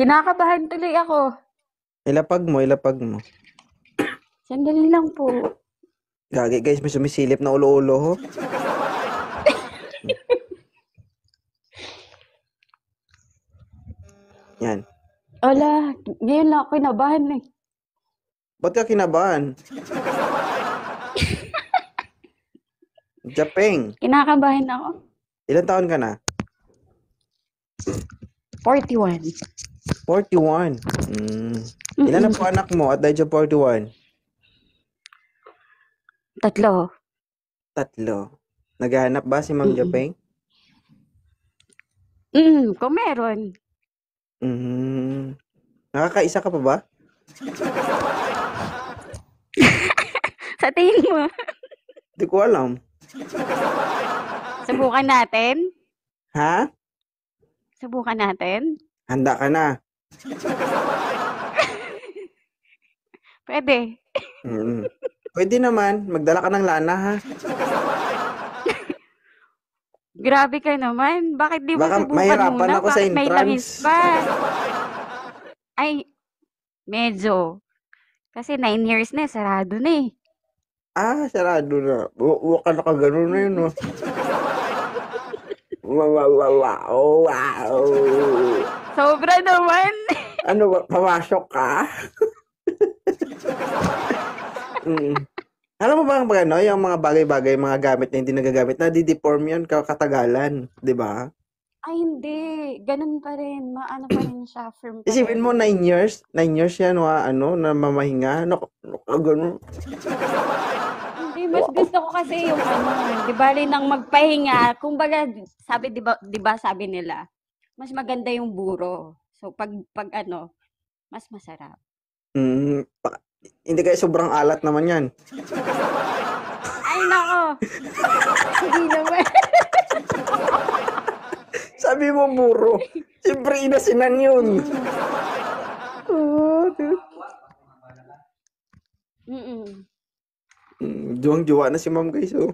Kinakabahan tuloy ako. Ilapag mo, ilapag mo. Sandali lang po. Gagi guys, may sumisilip na ulo-ulo ho. Yan. Ala, ngayon lang ako kinabahan eh. Ba't ka kinabahan? Japeng, Kinakabahan ako. ilan taon ka na? 41. 41. Ilan na po anak mo at age of 41? 3. 3. Naghahanap ba si Ma'am Japeng? Kung meron. Nakakaisa ka pa ba? Sa tingin mo. Hindi ko alam. Subukan natin? Ha? Subukan natin? Handa ka na? Pwede. Pwede naman. Magdala ka ng lana ha? Grabe ka naman. Bakit di mo Baka subukan mahirapan muna? ako sa Bakit may entrance. langis pa? Ay, medyo. Kasi 9 years na, sarado na eh. Sarado na. Huwag ka nakaganon na yun, no? Wow. Sobra naman. Ano ba? Pamasok ka? Alam mo ba ang ano, yung mga bagay-bagay, mga gamit na hindi nagagamit, nadideform yun katagalan, di ba? Ay, hindi. Ganun pa rin. Maano pa rin siya. Firm pa Isipin rin. mo, 9 years? 9 years yan, na mamahinga? Ganun. Hindi, mas gusto ko kasi yung di ba rin nang magpahinga. Kumbaga, sabi, di ba sabi nila, mas maganda yung buro. So, pag mas masarap. Hindi kayo sobrang alat naman yan. Ay, nako. Hindi naman. Sabi mo, buro. Siyempre, inasinan yun. Juwang-juwa na si ma'am guys, oh.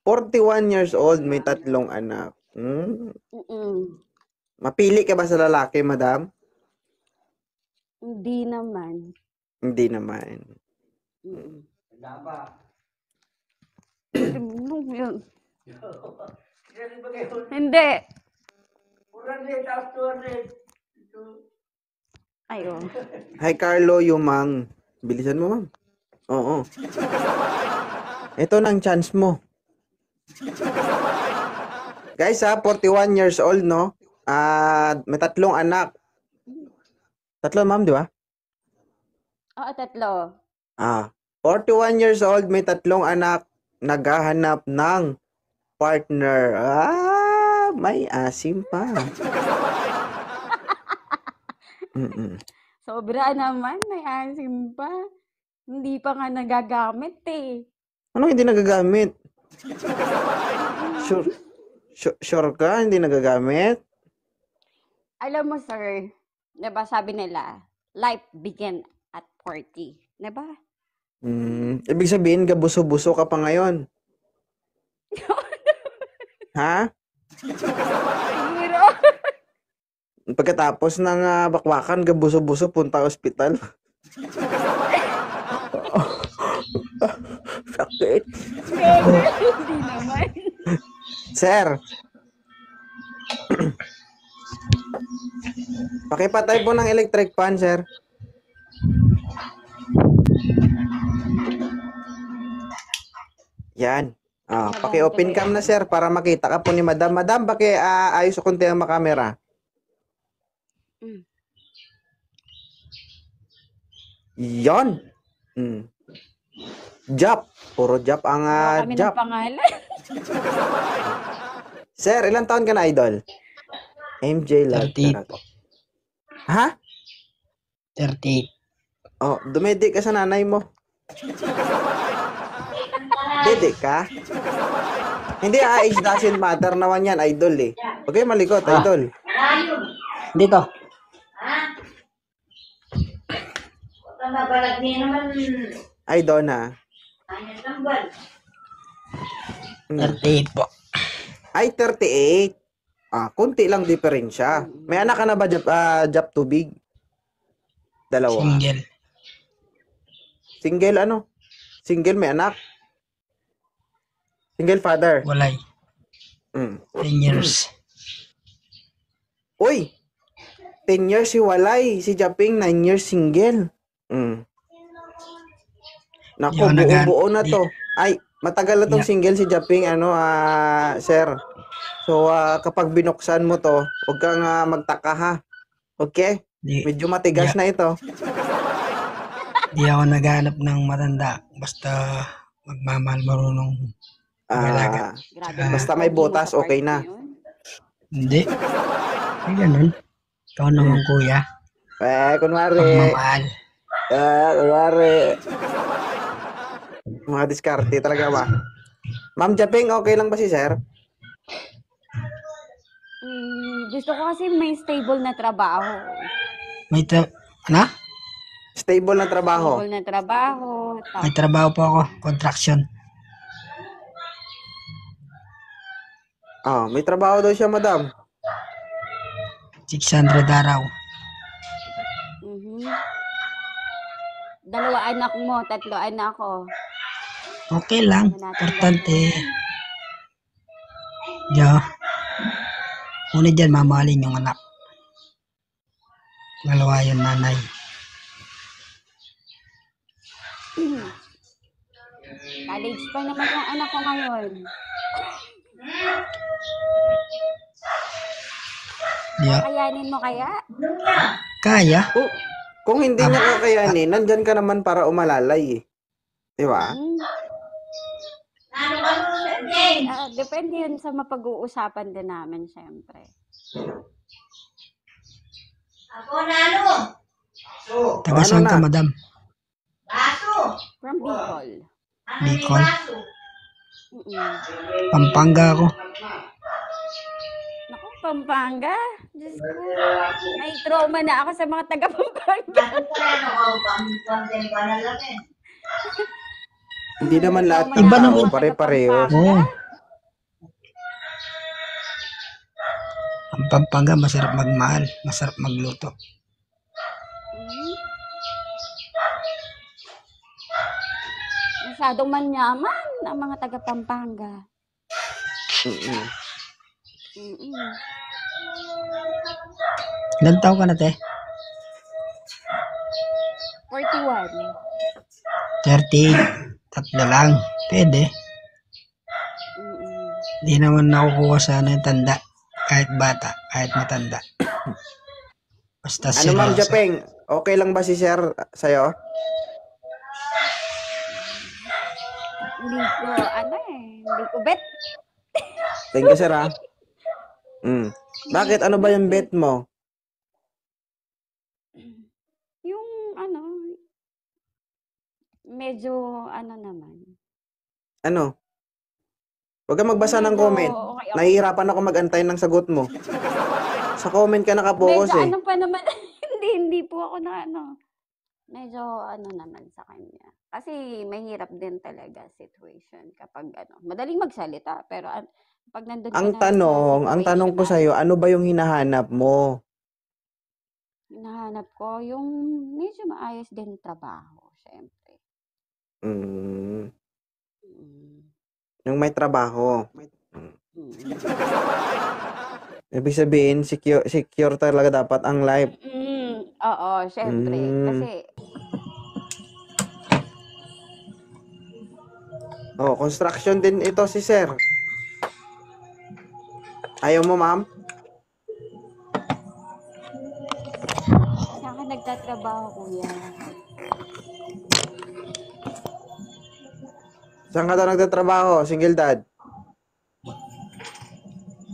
41 years old, may 3 anak. Mapili ka ba sa lalaki, madam? Hindi naman. Hindi naman. Hindi. Ayo. Hi, Carlo Yumang. Bilisan mo, ma'am. Oo. Ito na ang chance mo. Guys, 41 years old, no? May 3 anak. 3, ma'am, di ba? Oo, 3. 41 years old, may 3 anak, naghahanap ng partner. May asim pa. Sobra naman, may asim pa. Hindi pa nga nagagamit eh. Ano hindi nagagamit? Sure ka, hindi nagagamit? Alam mo, sir, diba sabi nila, life begin at 40. Diba? Ibig sabihin, gabuso-buso ka pa ngayon. Ha? Siguro. Pagkatapos ng bakwakan, gabuso-buso, punta ospital. Sakit. Hindi naman. Sir. Pakipatay po ng electric fan, sir. Yan. Paki-open cam na, sir, para makita ka po ni madam. Madam, ayos ko konti ang makamera. Yon. Jap. Puro Jap ang Jap. Kami ng pangalan. Sir, ilang taon ka na, idol? MJ Latte. Ha? 38. Oh, dumedi ka sa nanay mo. Dede ka? Hindi, age doesn't matter naman yan, idol eh. Okay, malikot, idol. Dito. Ay, Donna. 38 po. Ay, 38. Kunti lang diferensya. May anak ka na ba, Jap Tubig? Dalawa. Single. Single ano? Single may anak? Single father? Walay. Mm. 10 years. Uy! 10 years si Walay. Si Japing, 9 years single. Mm. Naku, Di ako buo-buo na di- to. Ay, matagal na tong Yeah. single si Japing, sir. So, kapag binuksan mo to, huwag kang magtaka ha. Okay? Di, Medyo matigas Yeah. na ito. di ako naghanap ng matanda. Basta magmamahal marunong mag-alaga. Grabe. Ah. Basta may Pogi mo botas, sa okay part na. yun. Hindi. Ay, ganun. Ikaw naman, kuya. Kunwari. Pagmamahal. Kunwari. Mga diskarte talaga ba? Ma'am Japing, okay lang ba si sir? Gusto ko kasi may stable na trabaho. Ano? Stable na trabaho. Stable na trabaho. May trabaho po ako. Contraction. May trabaho daw siya, madam. 600 araw. Dalawa anak mo, 3 anak ko. Okay lang. Importante. Yeah. Una dyan, mamahalin yung anak. Dalawa yung nanay. College pa naman yung anak ko ngayon. Yeah. Kakayanin mo kaya? Kaya. Kung hindi niya kakayanin, nandyan ka naman para umalalay eh. Di ba? Depende yun sa mapag-uusapan din namin, syempre. Taga saan ka, na? madam? From Bicol. Bicol. Mm-mm. Pampanga ako. Naku, Pampanga. Diyos ko. May trauma na ako sa mga taga-Pampanga. Hindi naman lahat ng Iba tao naman. pare-pareho. Oo. Ang Pampanga, masarap magmahal. Masarap magluto. Masyadong manyaman ang mga taga-Pampanga. Mm-mm. Mm-mm. Ilan taon ka na, te? 41. 30. Tatlo lang. Pwede. Mm-mm. Di naman nakukuha sa ano yung tanda. Kahit bata, kahit matanda. Basta Ano ma'am seryoso. Japeng? Okay lang ba si sir sa'yo? Hindi ko bet. Thank you sir ha. Bakit? Ano ba yung bet mo? Yung medyo naman. Ano? Huwag kang magbasa ng Medyo comment. okay ako. Nahihirapan ako mag-antay ng sagot mo. Sa comment ka nakapokus Medyo eh. pa naman. hindi po ako na medyo naman sa kanya. Kasi mahirap din talaga situation kapag madaling magsalita pero pag nandun ka Ang na sa tanong ko situation sa'yo, ano ba yung hinahanap mo? hinahanap ko yung medyo maayos din trabaho, syempre. Mm, Mm. yung may trabaho. Mm. Ibig sabihin, secure talaga dapat ang life. Oo, syempre. Kasi Construction din ito si sir. Ayaw mo, ma'am? saan ka nagtatrabaho, kuya? Saan ka daw nagtatrabaho? Single dad?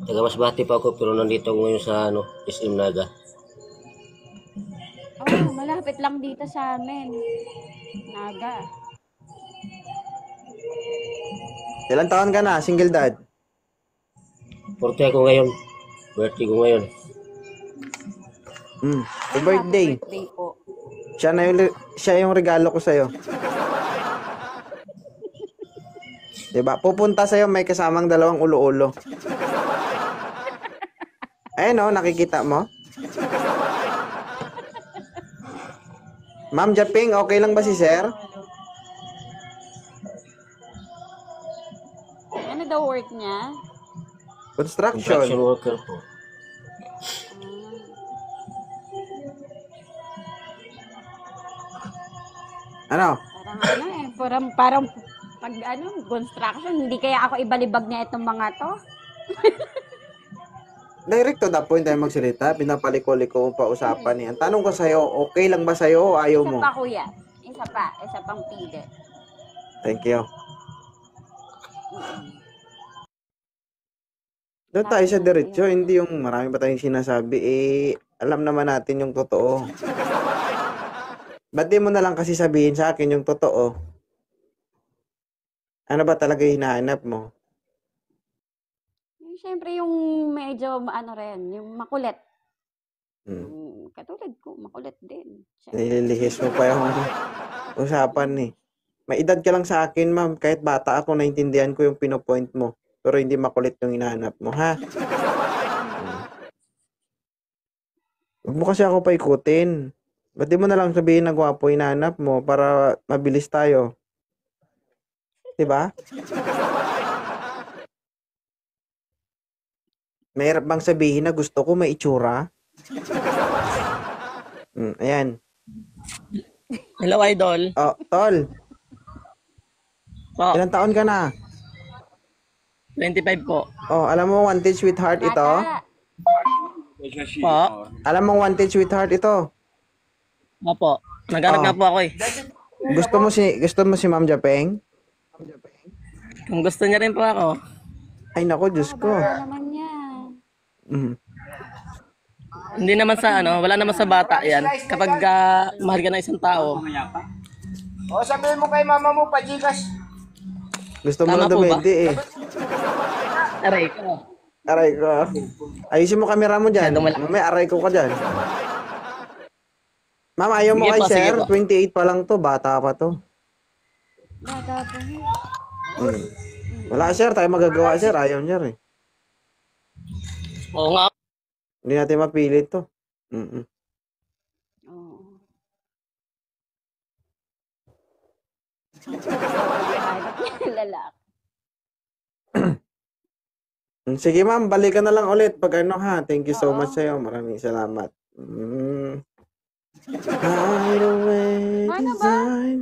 Taga Masbate pa ako pero nandito ako ngayon sa SM Naga. Malapit lang dito sa amin. Naga. Ilan taon ka na? Single dad? 40 ako ngayon. Birthday ko ngayon. Happy birthday. Happy birthday po. Siya yung regalo ko sa'yo. Diba? Pupunta sa'yo may kasamang 2 ulo-ulo. Ayan o, nakikita mo? Ma'am Japing, okay lang ba si sir? Ano daw work niya? Construction. Construction worker po. Ano? Parang ano eh, parang pag ano, construction, hindi kaya ako ibalibag niya itong mga to? Direct to the point tayo magsalita. Pinapaliko-liko pa usapan niyan. Tanong ko sa'yo, okay lang ba sa'yo o ayaw Isa mo? pa kuya. Isa pang pili. Thank you. Doon tayo sa diretso, hindi yung marami pa tayong sinasabi. Alam naman natin yung totoo. Ba't di mo na lang kasi sabihin sa akin yung totoo? Ano ba talaga yung hinahanap mo? Siyempre yung medyo ano rin, yung makulit. Katulad ko, makulit din. Nililihis mo pa yung usapan eh. May edad ka lang sa akin, ma'am. Kahit bata ako, naintindihan ko yung pinopoint mo. Pero hindi makulit yung hinahanap mo, ha? Huwag mo kasi ako paikutin. Ba't di mo na lang sabihin na gwapo hinahanap mo para mabilis tayo? Diba? Mahirap bang sabihin na gusto ko may itsura? Ayan. Hello, Idol. Oh, tol. Po, Ilang taon ka na? 25 po. Oh, alam mo Wanted Sweetheart ito? Bata. Po, Alam mo Wanted Sweetheart ito? opo. Naghanap Oh. nga po ako eh. Gusto mo si Ma'am Japeng? Kung gusto niya rin po ako. Ay nako, Diyos ko. Bata naman yan. Mm. Hindi naman sa wala naman sa bata yan. Kapag mahal ka ng isang tao. O, sabihin mo kay mama mo, pajikas. Gusto mo Tama na po ba? dumedi eh. Aray ko. Aray ko. Ayusin mo kamera mo dyan. Masyadong May aray ko ka dyan. Ma'am, ayaw mo Sige kay po, sige sir? po. 28 pa lang to. Bata pa to. Bata po. Wala sir. Tayo magagawa sir. Ayaw niya eh. Oo nga. Hindi natin mapilit to. Mm-mm. Oo. Lalaki. Sige ma'am, balikan na lang ulit pag ano ha. Thank you so much sa'yo. Maraming salamat. Hide away Ano ba? design.